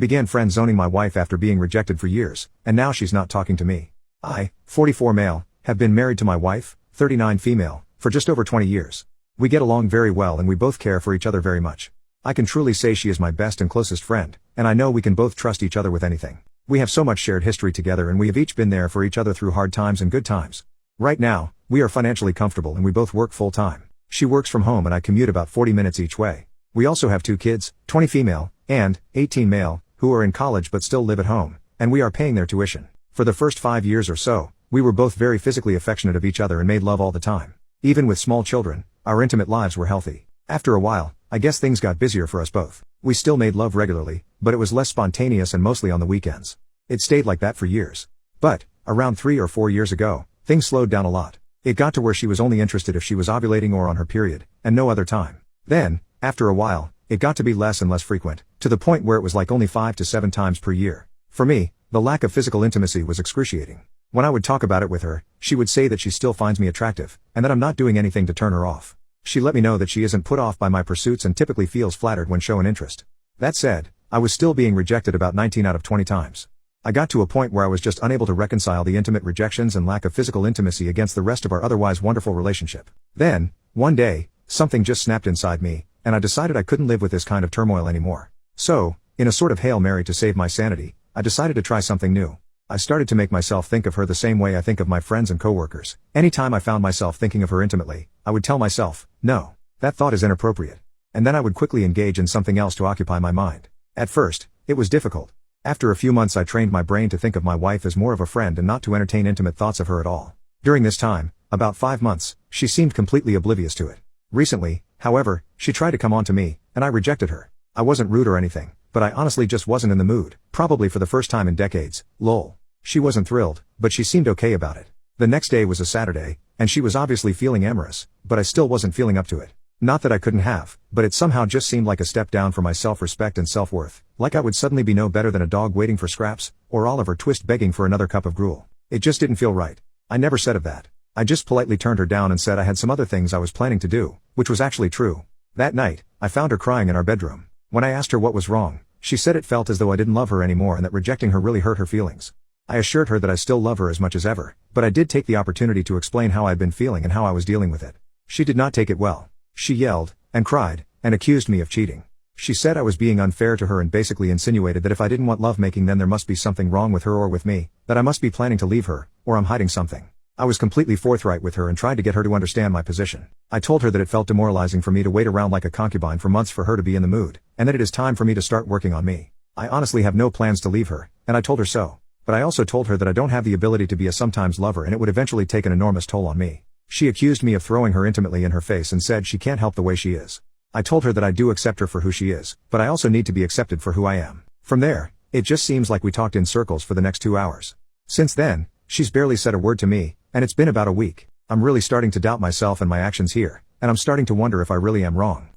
Began friend zoning my wife after being rejected for years, and now she's not talking to me. I, 44 male, have been married to my wife, 39 female, for just over 20 years. We get along very well and we both care for each other very much. I can truly say she is my best and closest friend, and I know we can both trust each other with anything. We have so much shared history together and we have each been there for each other through hard times and good times. Right now, we are financially comfortable and we both work full time. She works from home and I commute about 40 minutes each way. We also have 2 kids, 20 female, and 18 male, who are in college but still live at home, and we are paying their tuition. For the first 5 years or so, we were both very physically affectionate of each other and made love all the time. Even with small children, our intimate lives were healthy. After a while, I guess things got busier for us both. We still made love regularly, but it was less spontaneous and mostly on the weekends. It stayed like that for years. But, around 3 or 4 years ago, things slowed down a lot. It got to where she was only interested if she was ovulating or on her period, and no other time. Then, after a while, it got to be less and less frequent, to the point where it was like only 5 to 7 times per year. For me, the lack of physical intimacy was excruciating. When I would talk about it with her, she would say that she still finds me attractive, and that I'm not doing anything to turn her off. She let me know that she isn't put off by my pursuits and typically feels flattered when showing interest. That said, I was still being rejected about 19 out of 20 times. I got to a point where I was just unable to reconcile the intimate rejections and lack of physical intimacy against the rest of our otherwise wonderful relationship. Then, one day, something just snapped inside me, and I decided I couldn't live with this kind of turmoil anymore. So, in a sort of Hail Mary to save my sanity, I decided to try something new. I started to make myself think of her the same way I think of my friends and coworkers. Anytime I found myself thinking of her intimately, I would tell myself, no, that thought is inappropriate. And then I would quickly engage in something else to occupy my mind. At first, it was difficult. After a few months I trained my brain to think of my wife as more of a friend and not to entertain intimate thoughts of her at all. During this time, about 5 months, she seemed completely oblivious to it. Recently, however, she tried to come on to me, and I rejected her. I wasn't rude or anything, but I honestly just wasn't in the mood, probably for the first time in decades, lol. She wasn't thrilled, but she seemed okay about it. The next day was a Saturday, and she was obviously feeling amorous, but I still wasn't feeling up to it. Not that I couldn't have, but it somehow just seemed like a step down for my self-respect and self-worth, like I would suddenly be no better than a dog waiting for scraps, or Oliver Twist begging for another cup of gruel. It just didn't feel right. I never said of that. I just politely turned her down and said I had some other things I was planning to do, which was actually true. That night, I found her crying in our bedroom. When I asked her what was wrong, she said it felt as though I didn't love her anymore and that rejecting her really hurt her feelings. I assured her that I still love her as much as ever, but I did take the opportunity to explain how I'd been feeling and how I was dealing with it. She did not take it well. She yelled, and cried, and accused me of cheating. She said I was being unfair to her and basically insinuated that if I didn't want lovemaking then there must be something wrong with her or with me, that I must be planning to leave her, or I'm hiding something. I was completely forthright with her and tried to get her to understand my position. I told her that it felt demoralizing for me to wait around like a concubine for months for her to be in the mood, and that it is time for me to start working on me. I honestly have no plans to leave her, and I told her so. But I also told her that I don't have the ability to be a sometimes lover and it would eventually take an enormous toll on me. She accused me of throwing her intimately in her face and said she can't help the way she is. I told her that I do accept her for who she is, but I also need to be accepted for who I am. From there, it just seems like we talked in circles for the next 2 hours. Since then, she's barely said a word to me, and it's been about a week. I'm really starting to doubt myself and my actions here, and I'm starting to wonder if I really am wrong.